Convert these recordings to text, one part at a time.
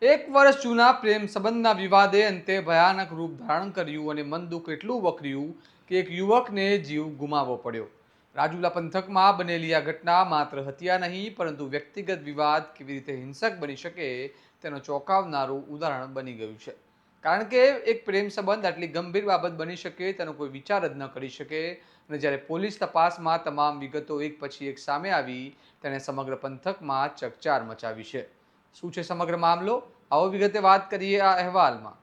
એક વર્ષ જૂના પ્રેમ સંબંધના વિવાદે અંતે ભયાનક રૂપ ધારણ કર્યું અને મન દુઃખ એટલું વકર્યું કે એક યુવકને જીવ ગુમાવવો પડ્યો. રાજુલા પંથકમાં બનેલી આ ઘટના માત્ર હત્યા નહીં પરંતુ વ્યક્તિગત વિવાદ કેવી રીતે હિંસક બની શકે તેનો ચોંકાવનારું ઉદાહરણ બની ગયું છે. કારણ કે એક પ્રેમ સંબંધ આટલી ગંભીર બાબત બની શકે તેનો કોઈ વિચાર જ ન કરી શકે અને જ્યારે પોલીસ તપાસમાં તમામ વિગતો એક પછી એક સામે આવી તેણે સમગ્ર પંથકમાં ચકચાર મચાવી છે. શું છે સમગ્ર મામલો? આવો વિગતે વાત કરીએ આ અહેવાલમાં.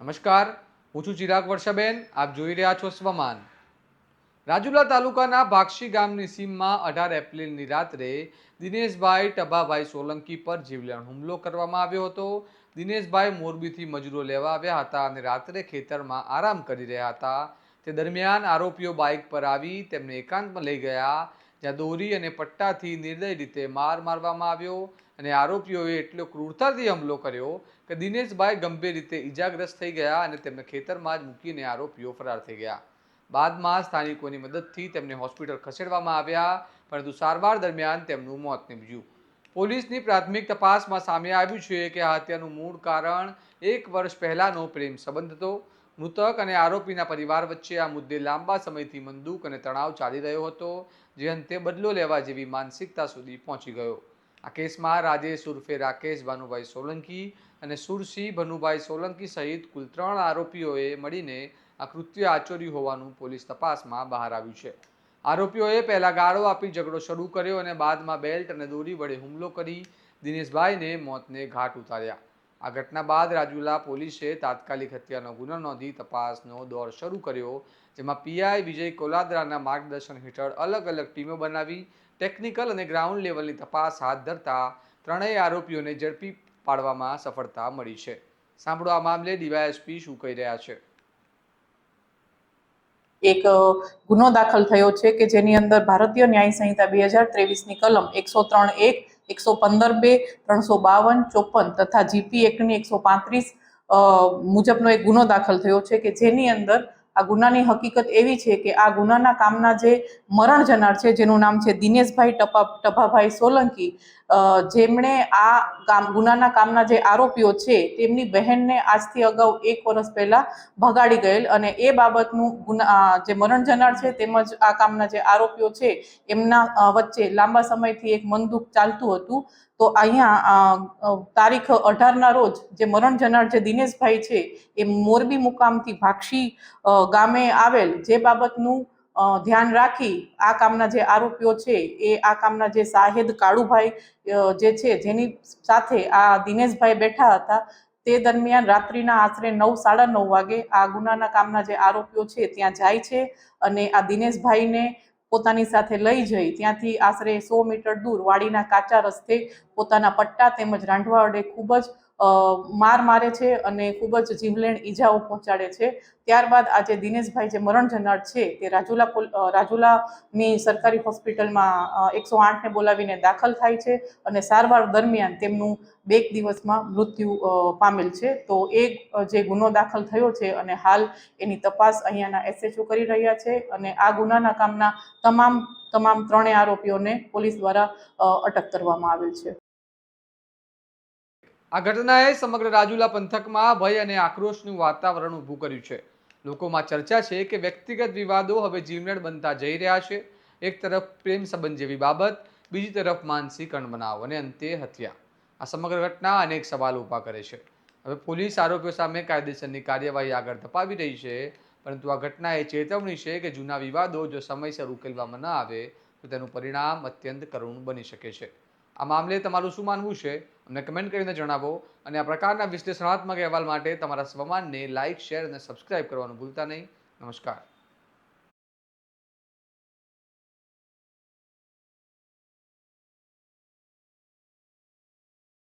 નમસ્કાર, હું છું ચિરાગ વર્ષાબેન. આપ જોઈ રહ્યા છો સ્વમાન. રાજુલા તાલુકાના ભાક્ષી ગામની સીમમાં 18 એપ્રિલની રાત્રે દિનેશભાઈ ટભાભાઈ સોલંકી પર જીવલેણ હુમલો કરવામાં આવ્યો હતો. દિનેશભાઈ મોરબીથી મજૂરો લેવા આવ્યા હતા અને રાત્રે ખેતરમાં આરામ કરી રહ્યા હતા. તે દરમિયાન આરોપીઓ બાઇક પર આવી તેમને એકાંતમાં લઈ ગયા, જ્યાં દોરી અને પટ્ટાથી નિર્દય રીતે માર મારવામાં આવ્યો અને આરોપીઓએ એટલો ક્રૂરતાથી હુમલો કર્યો કે દિનેશભાઈ ગંભીર રીતે ઈજાગ્રસ્ત થઈ ગયા અને તેમને ખેતરમાં જ મૂકીને આરોપીઓ ફરાર થઈ ગયા. બાદમાં સ્થાનિકોની મદદથી તેમને હોસ્પિટલ ખસેડવામાં આવ્યા, પરંતુ સારવાર દરમિયાન તેમનું મોત નીપજ્યું. પોલીસની પ્રાથમિક તપાસમાં સામે આવ્યું છે કે આ હત્યાનું મૂળ કારણ 1 વર્ષ પહેલાનો પ્રેમ સંબંધ હતો. મૃતક અને આરોપીના પરિવાર વચ્ચે આ મુદ્દે લાંબા સમયથી મનદુખ અને તણાવ ચાલી રહ્યો હતો, જે અંતે બદલો લેવા જેવી માનસિકતા સુધી પહોંચી ગયો. આ કેસમાં રાજેશ ઉર્ફે રાકેશ ભાનુભાઈ સોલંકી અને સુરસિંહ ભનુભાઈ સોલંકી સહિત કુલ 3 આરોપીઓએ મળીને આ કૃત્ય આચર્યું હોવાનું પોલીસ તપાસમાં બહાર આવ્યું છે. આરોપીઓએ પહેલા ગાળો આપી ઝઘડો શરૂ કર્યો અને બાદમાં બેલ્ટ અને દોરી વડે હુમલો કરી દિનેશભાઈને મોતને ઘાટ ઉતાર્યા. આ ઘટના બાદ રાજુલા પોલીસે તાત્કાલિક હત્યાનો ગુનો નોંધી તપાસનો દોર શરૂ કર્યો, જેમાં પીઆઈ વિજય કોલાદરાના માર્ગદર્શન હેઠળ અલગ અલગ ટીમો બનાવી ટેકનિકલ અને ગ્રાઉન્ડ લેવલની તપાસ હાથ ધરતા ત્રણેય આરોપીઓને ઝડપી પાડવામાં સફળતા મળી છે. સાંભળો આ મામલે ડીવાયએસપી શું કહી રહ્યા છે. એક ગુનો દાખલ થયો છે કે જેની અંદર ભારતીય ન્યાય સંહિતા 2023ની કલમ 103(1), 115(2), 352, 54 તથા જીપી એક્ટની 135 મુજબનો એક ગુનો દાખલ થયો છે કે જેની અંદર આ ગુનાની હકીકત એવી છે કે આ ગુનાના કામના જે મરણ જનાર છે, જેનું નામ છે દિનેશભાઈ ટભાભાઈ સોલંકી, જેમણે આ ગુનાના કામના જે આરોપીઓ છે તેમની બહેનને આજથી અગાઉ 1 વર્ષ પહેલા ભગાડી ગયેલ અને એ બાબતનું જે મરણ જનાર છે તેમજ આ કામના જે આરોપીઓ છે એમના વચ્ચે લાંબા સમયથી એક મનદુખ ચાલતું હતું. તો અહીંયા તારીખ 18ના રોજ જે મરણ જનાર જે દિનેશભાઈ છે એ મોરબી મુકામથી ભાક્ષી ગામે આવેલ જે બાબતનું ધ્યાન રાખી આ કામના જે આરોપીઓ છે એ આ કામના જે શાહેદ કાળુભાઈ જે છે જેની સાથે આ દિનેશભાઈ બેઠા હતા, તે દરમિયાન રાત્રિના આશરે 9-9:30 વાગે આ ગુનાના કામના જે આરોપીઓ છે ત્યાં જાય છે અને આ દિનેશભાઈને પોતાની સાથે લઈ જઈ ત્યાંથી આશરે 100 મીટર દૂર વાડીના કાચા રસ્તે પોતાના પટ્ટા તેમજ રાંઢવા વડે ખૂબ જ માર મારે છે અને ખૂબ જ જીવલેણ ઈજાઓ પહોંચાડે છે. ત્યારબાદ આજે દિનેશભાઈ જે મરણ જનાર છે તે રાજુલાની સરકારી હોસ્પિટલમાં 108ને બોલાવીને દાખલ થાય છે અને સારવાર દરમિયાન તેમનું 2 દિવસમાં મૃત્યુ પામેલ છે. તો એ જે ગુનો દાખલ થયો છે અને હાલ એની તપાસ અહીંયાના એસએચઓ કરી રહ્યા છે અને આ ગુનાના કામના તમામ ત્રણેય આરોપીઓને પોલીસ દ્વારા અટક કરવામાં આવેલ છે. આ ઘટનાએ સમગ્ર રાજુલા પંથકમાં ભય અને આક્રોશનું વાતાવરણ ઊભું કર્યું છે. લોકોમાં ચર્ચા છે કે વ્યક્તિગત વિવાદો હવે જીવલેણ બનતા જઈ રહ્યા છે. એક તરફ પ્રેમ સંબંધ જેવી બાબત, બીજી તરફ માનસિક અણબનાવ અને અંતે હત્યા. આ સમગ્ર ઘટના અનેક સવાલો ઊભા કરે છે. હવે પોલીસ આરોપીઓ સામે કાયદેસરની કાર્યવાહી આગળ ધપાવી રહી છે, પરંતુ આ ઘટના એ ચેતવણી છે કે જૂના વિવાદો જો સમયસર ઉકેલવામાં ન આવે તો તેનું પરિણામ અત્યંત કરુણ બની શકે છે. આ મામલે તમારું શું માનવું છે? અમને કમેન્ટ કરીને જણાવો અને આ પ્રકારના વિશ્લેષણાત્મક અહેવાલ માટે તમારા સ્વમાનને લાઇક, શેર અને સબસ્ક્રાઇબ કરવાનું ભૂલતા નહીં. નમસ્કાર.